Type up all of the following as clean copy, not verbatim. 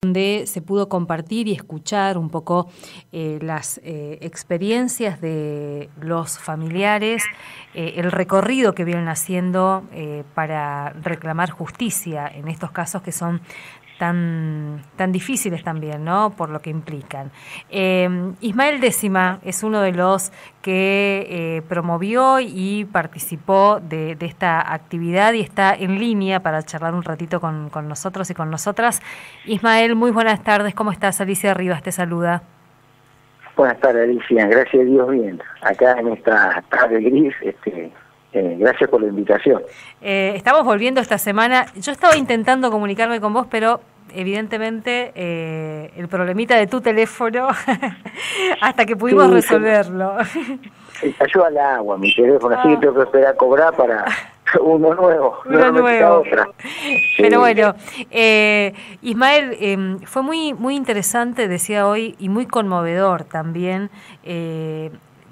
donde se pudo compartir y escuchar un poco las experiencias de los familiares, el recorrido que vienen haciendo para reclamar justicia en estos casos que son tan difíciles también, ¿no? Por lo que implican. Ismael Décima es uno de los que promovió y participó de esta actividad y está en línea para charlar un ratito con nosotros y con nosotras. Ismael, muy buenas tardes, ¿cómo estás? Alicia Rivas te saluda. Buenas tardes, Alicia, gracias a Dios bien. Acá en esta tarde gris, gracias por la invitación. Estamos volviendo esta semana. Yo estaba intentando comunicarme con vos, pero evidentemente el problemita de tu teléfono hasta que pudimos resolverlo. Se cayó al agua mi teléfono, así que tengo que esperar a cobrar para uno nuevo. Uno nuevo. Otra. Pero bueno, Ismael, fue muy interesante, decía hoy, y muy conmovedor también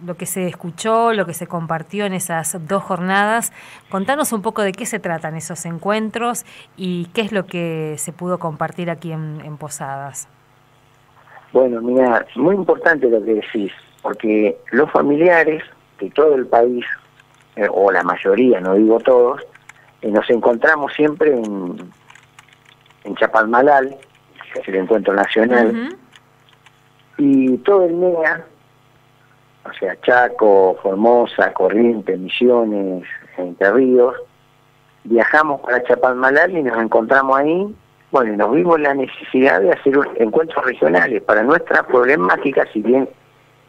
lo que se escuchó, lo que se compartió en esas 2 jornadas. Contanos un poco de qué se tratan esos encuentros y qué es lo que se pudo compartir aquí en Posadas. Bueno, mira, muy importante lo que decís, porque los familiares de todo el país, o la mayoría, no digo todos, nos encontramos siempre en Chapalmalal, que es el encuentro nacional, y todo el MEA, o sea, Chaco, Formosa, Corrientes, Misiones, Entre Ríos, viajamos para Chapalmalal y nos encontramos ahí, bueno, y nos vimos la necesidad de hacer encuentros regionales para nuestra problemática, si bien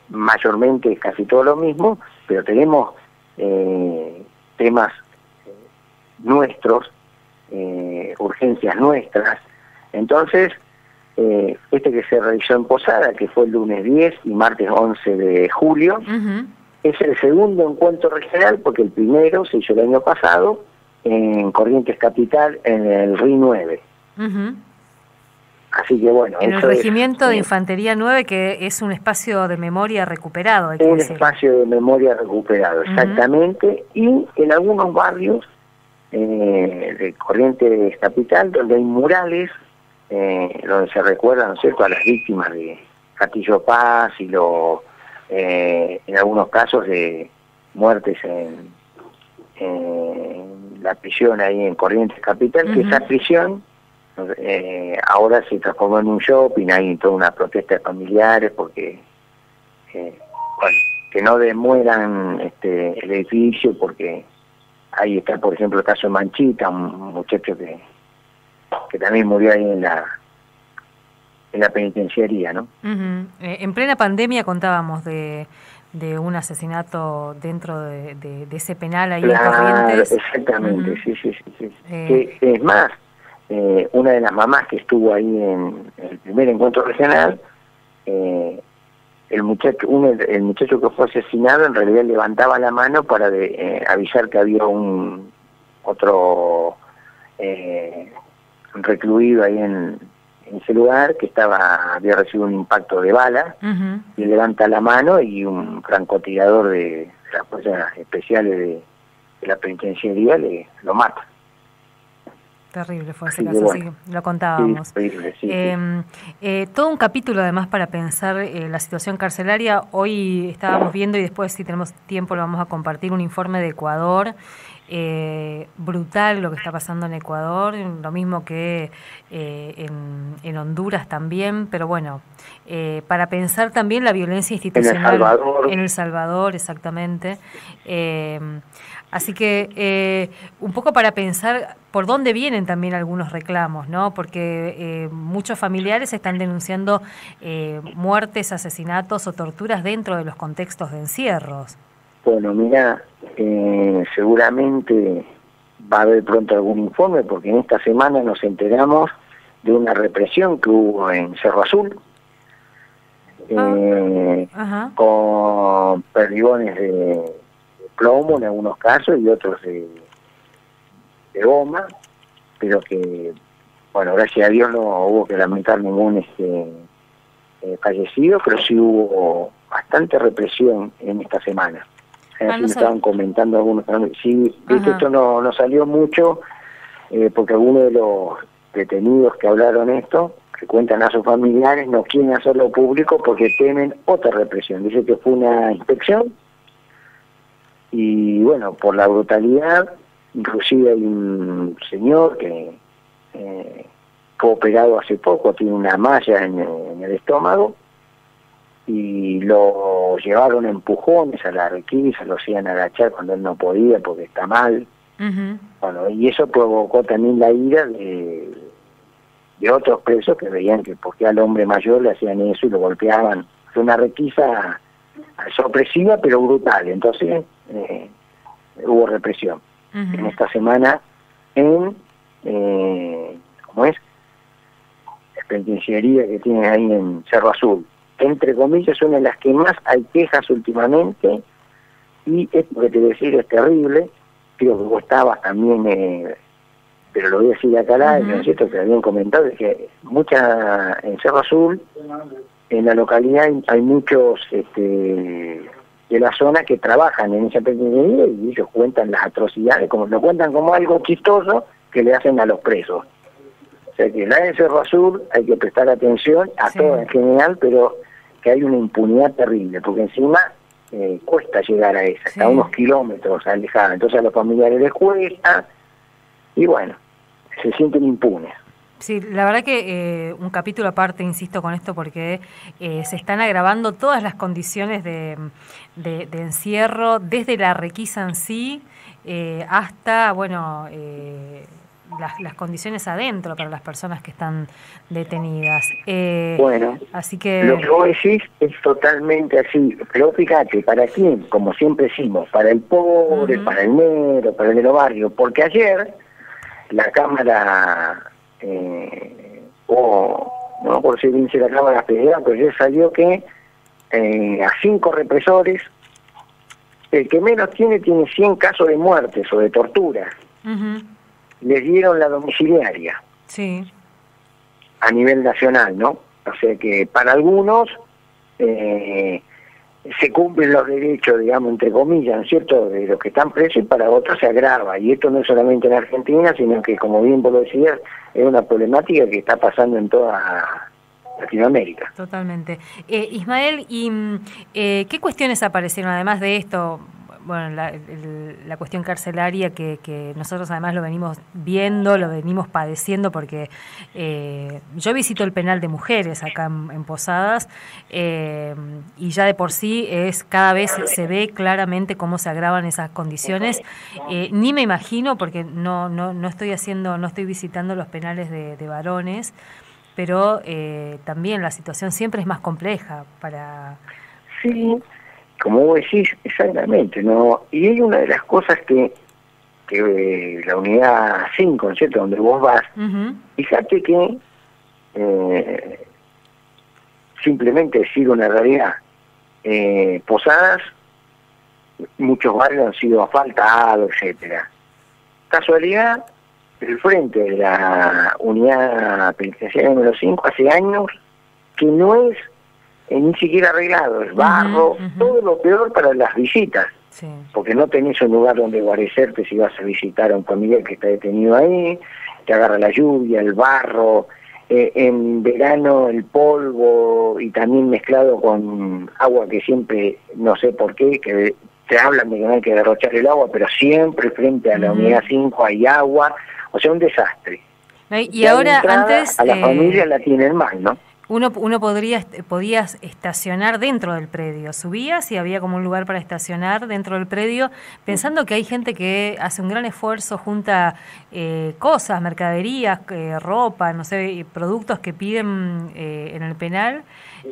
mayormente es casi todo lo mismo, pero tenemos temas nuestros, urgencias nuestras. Entonces, que se realizó en Posada, que fue el lunes 10 y martes 11 de julio, es el segundo encuentro regional, porque el primero se hizo el año pasado en Corrientes Capital, en el RI 9. Así que bueno, en el Regimiento de Infantería 9, que es un espacio de memoria recuperado. Un espacio de memoria recuperado, exactamente, y en algunos barrios de Corrientes Capital, donde hay murales, donde se recuerdan, ¿no es cierto?, a las víctimas de Castillo Paz y en algunos casos de muertes en la prisión ahí en Corrientes Capital, que esa prisión ahora se transformó en un shopping, hay toda una protesta de familiares porque bueno, que no demuelan el edificio, porque ahí está, por ejemplo, el caso de Manchita, un muchacho que también murió ahí en la penitenciaría, ¿no? En plena pandemia contábamos de un asesinato dentro de ese penal ahí en Corrientes. Exactamente, sí. Que, es más, una de las mamás que estuvo ahí en el primer encuentro regional, el muchacho que fue asesinado en realidad levantaba la mano para avisar que había otro recluido ahí en ese lugar que había recibido un impacto de bala, y levanta la mano y un francotirador de las fuerzas especiales de la penitenciaría lo mata. Terrible fue ese caso, bueno, sí, lo contábamos. Sí, terrible, sí. Todo un capítulo además para pensar la situación carcelaria. Hoy estábamos viendo, y después si tenemos tiempo lo vamos a compartir, un informe de Ecuador. Brutal lo que está pasando en Ecuador, lo mismo que en Honduras también, pero bueno, para pensar también la violencia institucional en El Salvador, exactamente. Así que un poco para pensar por dónde vienen también algunos reclamos, ¿no? Porque muchos familiares están denunciando muertes, asesinatos o torturas dentro de los contextos de encierros. Bueno, mira, seguramente va a haber pronto algún informe, porque en esta semana nos enteramos de una represión que hubo en Cerro Azul, con perdigones de plomo en algunos casos y otros de goma, pero que, bueno, gracias a Dios no hubo que lamentar ningún fallecido, pero sí hubo bastante represión en esta semana. Así me estaban comentando algunos. Sí, esto no salió mucho, porque algunos de los detenidos que hablaron esto que cuentan a sus familiares, no quieren hacerlo público porque temen otra represión. Dice que fue una inspección y bueno, por la brutalidad, inclusive hay un señor que fue operado hace poco, tiene una malla en el estómago, y lo llevaron a empujones a la requisa, lo hacían agachar cuando él no podía porque está mal. Bueno, y eso provocó también la ira de otros presos que veían que porque al hombre mayor le hacían eso y lo golpeaban. Fue una requisa sorpresiva pero brutal, entonces hubo represión. En esta semana en ¿cómo es? La penitenciaría que tienen ahí en Cerro Azul, entre comillas, una de las que más hay quejas últimamente, y esto que te voy a decir es terrible. Creo que vos estabas también, pero lo voy a decir acá al aire, ¿no es cierto? Que habían comentado es que en Cerro Azul, en la localidad hay muchos de la zona que trabajan en esa penitenciaría y ellos cuentan las atrocidades, como lo cuentan como algo chistoso que le hacen a los presos. O sea que la en Cerro Azul hay que prestar atención a todo en general, pero que hay una impunidad terrible, porque encima cuesta llegar a esa, está a unos kilómetros alejada, entonces a los familiares les cuesta, y bueno, se sienten impunes. Sí, la verdad que un capítulo aparte, insisto con esto, porque se están agravando todas las condiciones de encierro, desde la requisa en sí hasta, bueno, las condiciones adentro para las personas que están detenidas. Bueno, así que lo que vos decís es totalmente así, pero fíjate, ¿para quién? Como siempre decimos, para el pobre, para el negro, para el de los barrios, porque ayer la Cámara, no por si dice la Cámara Federal, pero ayer salió que a 5 represores, el que menos tiene 100 casos de muertes o de tortura. Les dieron la domiciliaria a nivel nacional, ¿no? O sea que para algunos se cumplen los derechos, digamos, entre comillas, ¿no es cierto?, de los que están presos, y para otros se agrava. Y esto no es solamente en Argentina, sino que, como bien vos lo decías, es una problemática que está pasando en toda Latinoamérica. Totalmente. Ismael, ¿y qué cuestiones aparecieron además de esto? Bueno, la cuestión carcelaria que nosotros además lo venimos viendo, lo venimos padeciendo, porque yo visito el penal de mujeres acá en Posadas, y ya de por sí cada vez se ve claramente cómo se agravan esas condiciones. Ni me imagino, porque no estoy visitando los penales de varones, pero también la situación siempre es más compleja para... Sí, como vos decís, exactamente, ¿no? Y hay una de las cosas que la unidad 5, ¿cierto?, donde vos vas, fíjate que simplemente decir una realidad, Posadas, muchos barrios han sido asfaltados, etcétera. Casualidad, el frente de la unidad penitenciaria número 5 hace años que no es ni siquiera arreglado, es barro, todo lo peor para las visitas, porque no tenés un lugar donde guarecerte si vas a visitar a un familiar que está detenido ahí, te agarra la lluvia, el barro, en verano el polvo, y también mezclado con agua que siempre, no sé por qué, que te hablan de que no hay que derrochar el agua, pero siempre frente a la unidad 5 hay agua, o sea, un desastre. Y ahora, antes... A la familia la tienen mal, ¿no? Uno podías estacionar dentro del predio, subías y había como un lugar para estacionar dentro del predio, pensando que hay gente que hace un gran esfuerzo, junta cosas, mercaderías, ropa, no sé, productos que piden en el penal,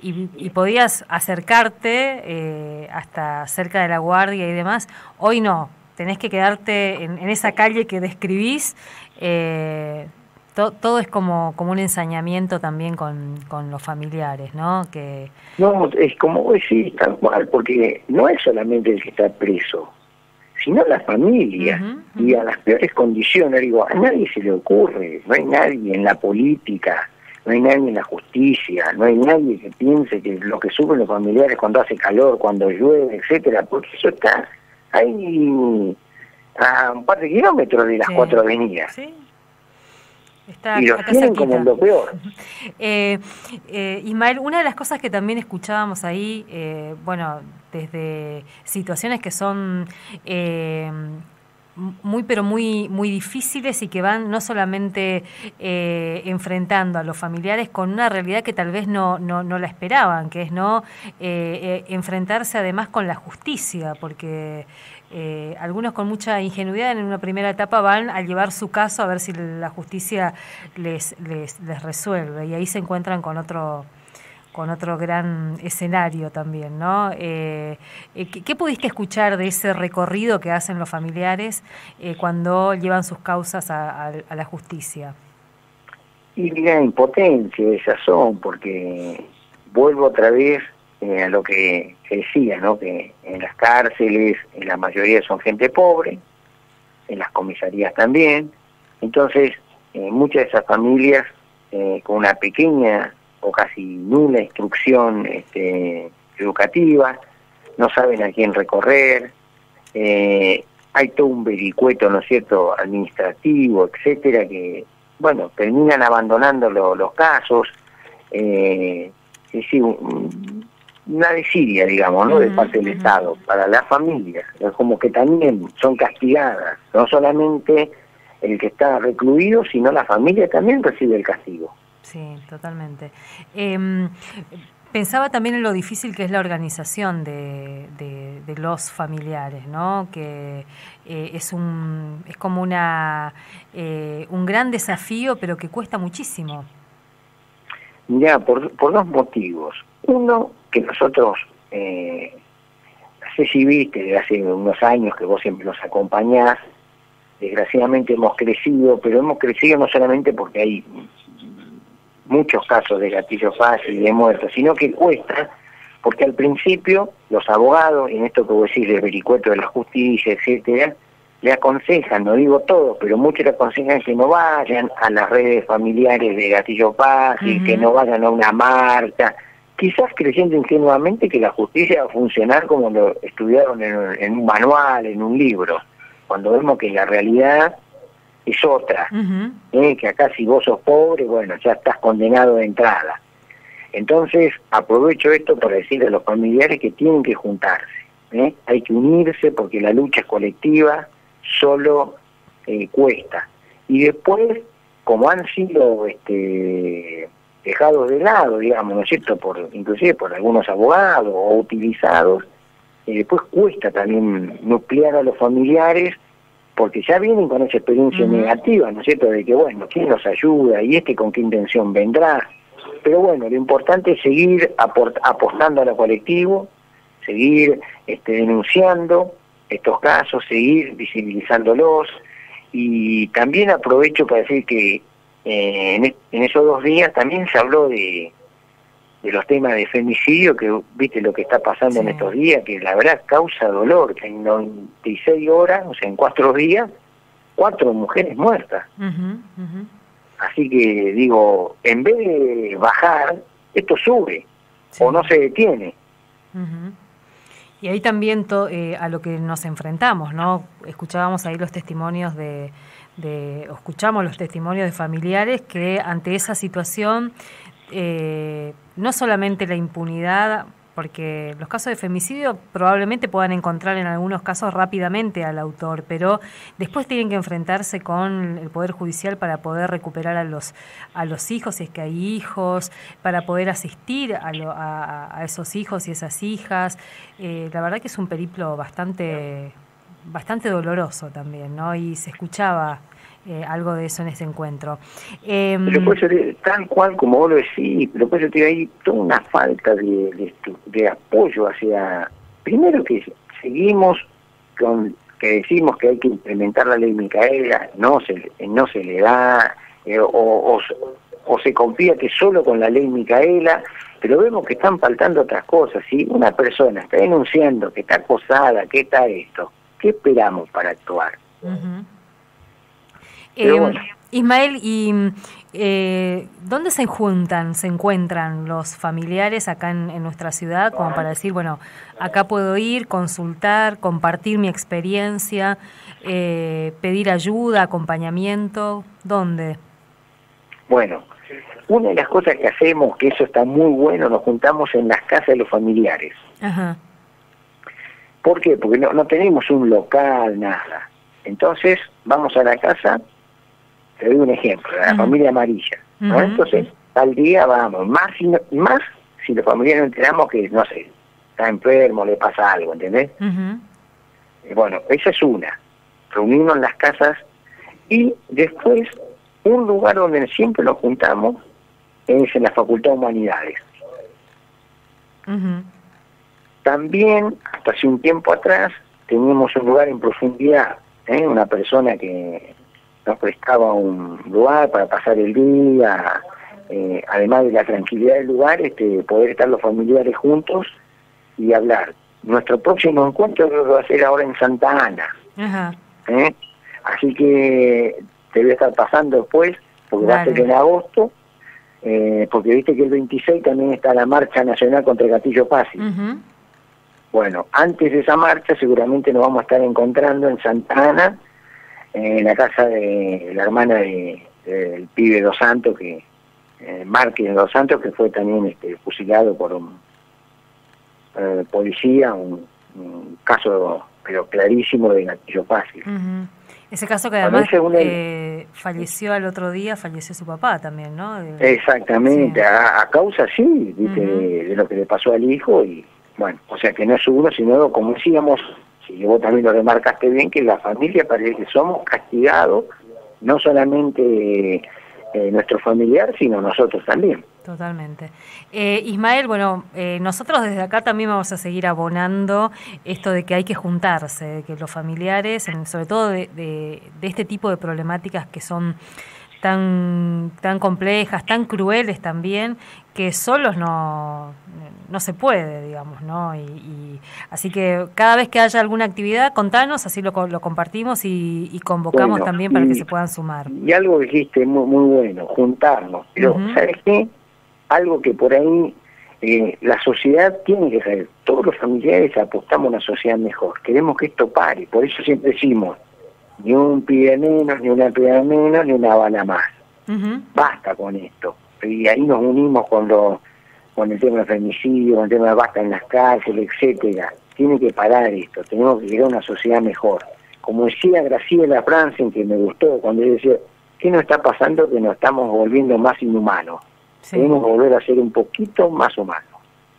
y podías acercarte hasta cerca de la guardia y demás. Hoy no, tenés que quedarte en esa calle que describís. Todo es como un ensañamiento también con los familiares, ¿no? No, es como vos decís, tal cual, porque no es solamente el que está preso, sino la familia, y a las peores condiciones. Digo, a nadie se le ocurre, no hay nadie en la política, no hay nadie en la justicia, no hay nadie que piense que lo que sufren los familiares cuando hace calor, cuando llueve, etcétera, porque eso está ahí a un par de kilómetros de las 4 avenidas. Sí. y los acá tienen como cerquita. en lo peor. Ismael, una de las cosas que también escuchábamos ahí, bueno, desde situaciones que son muy pero muy difíciles y que van no solamente enfrentando a los familiares con una realidad que tal vez no la esperaban, que es no enfrentarse además con la justicia, porque algunos con mucha ingenuidad en una primera etapa van a llevar su caso a ver si la justicia les resuelve, y ahí se encuentran con otro gran escenario también, ¿no? ¿Qué pudiste escuchar de ese recorrido que hacen los familiares cuando llevan sus causas a la justicia? Y mira, impotencia, desazón, porque vuelvo otra vez a lo que se decía, ¿no? Que en las cárceles, en la mayoría son gente pobre, en las comisarías también. Entonces, muchas de esas familias con una pequeña o casi nula instrucción educativa, no saben a quién recorrer, hay todo un vericueto, ¿no es cierto?, administrativo, etcétera, que, bueno, terminan abandonando los casos, es decir, una desidia, digamos, ¿no?, de parte del Estado, para las familias, es como que también son castigadas, no solamente el que está recluido, sino la familia también recibe el castigo. Sí, totalmente. Pensaba también en lo difícil que es la organización de los familiares, ¿no? Que es como un gran desafío, pero que cuesta muchísimo. Ya, por dos motivos. Uno, que nosotros, no sé si viste, hace unos años que vos siempre nos acompañás, desgraciadamente hemos crecido, pero hemos crecido no solamente porque hay muchos casos de gatillo fácil y de muertos, sino que cuesta, porque al principio los abogados, y en esto que vos decís del vericueto de la justicia, etcétera, le aconsejan, no digo todo, pero muchos le aconsejan que no vayan a las redes familiares de gatillo fácil, que no vayan a una marcha, quizás creyendo ingenuamente que la justicia va a funcionar como lo estudiaron en un manual, en un libro, cuando vemos que la realidad es otra, que acá si vos sos pobre, bueno, ya estás condenado de entrada. Entonces, aprovecho esto para decirle a los familiares que tienen que juntarse, hay que unirse porque la lucha es colectiva, solo cuesta. Y después, como han sido dejados de lado, digamos, ¿no es cierto?, inclusive por algunos abogados o utilizados, después cuesta también nuclear a los familiares, porque ya vienen con esa experiencia negativa, ¿no es cierto?, de que, bueno, ¿quién nos ayuda? ¿Y con qué intención vendrá? Pero bueno, lo importante es seguir apostando a lo colectivo, seguir denunciando estos casos, seguir visibilizándolos, y también aprovecho para decir que en esos 2 días también se habló de los temas de femicidio, que viste lo que está pasando en estos días, que la verdad causa dolor, que en 96 horas, o sea, en 4 días, 4 mujeres muertas. Así que digo, en vez de bajar, esto sube, o no se detiene. Y ahí también a lo que nos enfrentamos, ¿no? Escuchábamos ahí los testimonios escuchamos los testimonios de familiares que ante esa situación, no solamente la impunidad, porque los casos de femicidio probablemente puedan encontrar en algunos casos rápidamente al autor, pero después tienen que enfrentarse con el Poder Judicial para poder recuperar a los hijos, si es que hay hijos, para poder asistir a esos hijos y esas hijas. La verdad que es un periplo bastante doloroso también, ¿no? Y se escuchaba algo de eso en ese encuentro. Pero pues tal cual como vos lo decís, pero pues yo te digo, hay toda una falta de apoyo hacia, primero que seguimos con que decimos que hay que implementar la ley Micaela, no se le da, o se confía que solo con la ley Micaela, pero vemos que están faltando otras cosas. Si una persona está denunciando que está acosada, que está esto, ¿qué esperamos para actuar? Bueno. Ismael, ¿y dónde se encuentran los familiares acá en nuestra ciudad, como para decir, bueno, acá puedo ir, consultar, compartir mi experiencia, pedir ayuda, acompañamiento? ¿Dónde? Bueno, una de las cosas que hacemos, que eso está muy bueno, nos juntamos en las casas de los familiares. Ajá. ¿Por qué? Porque no tenemos un local, nada. Entonces, vamos a la casa, te doy un ejemplo, la familia amarilla, ¿no? Entonces, al día vamos, más si los familiares nos enteramos que, no sé, está enfermo, le pasa algo, ¿entendés? Bueno, esa es una, reunirnos en las casas, y después, un lugar donde siempre nos juntamos es en la Facultad de Humanidades. También, hasta hace un tiempo atrás, teníamos un lugar en profundidad, una persona que nos prestaba un lugar para pasar el día, además de la tranquilidad del lugar, poder estar los familiares juntos y hablar. Nuestro próximo encuentro creo que va a ser ahora en Santa Ana. Así que te voy a estar pasando después, porque va a ser en agosto, porque viste que el 26 también está la marcha nacional contra el gatillo fácil. Bueno, antes de esa marcha seguramente nos vamos a estar encontrando en Santa Ana, en la casa de la hermana del pibe Dos Santos, Márquez Dos Santos, que fue también fusilado por un policía, un caso pero clarísimo de gatillo fácil. Ese caso que además falleció al otro día, falleció su papá también, ¿no? Exactamente, sí. A causa, sí, de lo que le pasó al hijo, y bueno, o sea que no es uno, sino como decíamos, si vos también lo remarcaste bien, que la familia parece que somos castigados, no solamente nuestro familiar, sino nosotros también. Totalmente. Ismael, bueno, nosotros desde acá también vamos a seguir abonando esto de que hay que juntarse, de que los familiares, sobre todo de este tipo de problemáticas que son tan complejas, tan crueles también, que solos no se puede, digamos, ¿no? Y así que cada vez que haya alguna actividad, contanos, así lo compartimos y convocamos también para que se puedan sumar. Y algo dijiste muy bueno, juntarnos. Pero, ¿sabes qué? Algo que por ahí la sociedad tiene que saber. Todos los familiares apostamos a una sociedad mejor. Queremos que esto pare. Por eso siempre decimos, ni un pibe menos, ni una pibe menos, ni una bala más. Basta con esto. Y ahí nos unimos con el tema del femicidio, con el tema de basta en las cárceles, etcétera. Tiene que parar esto. Tenemos que llegar a una sociedad mejor. Como decía Graciela Franzen, que me gustó, cuando ella decía, ¿qué nos está pasando? Que nos estamos volviendo más inhumanos. Sí. Debemos volver a ser un poquito más humanos.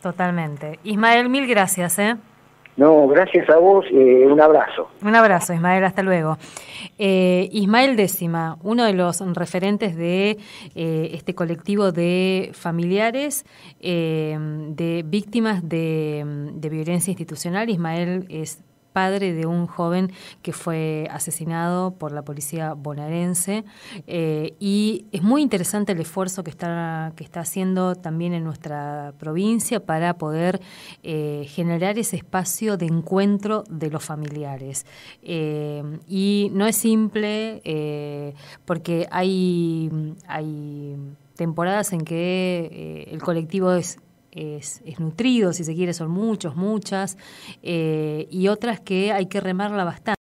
Totalmente. Ismael, mil gracias, No, gracias a vos, un abrazo. Un abrazo, Ismael, hasta luego. Ismael Décima, uno de los referentes de este colectivo de familiares de víctimas de violencia institucional. Ismael es padre de un joven que fue asesinado por la policía bonaerense, y es muy interesante el esfuerzo que está haciendo también en nuestra provincia para poder generar ese espacio de encuentro de los familiares. Y no es simple, porque hay temporadas en que el colectivo es nutrido, si se quiere, son muchas, y otras que hay que remarla bastante.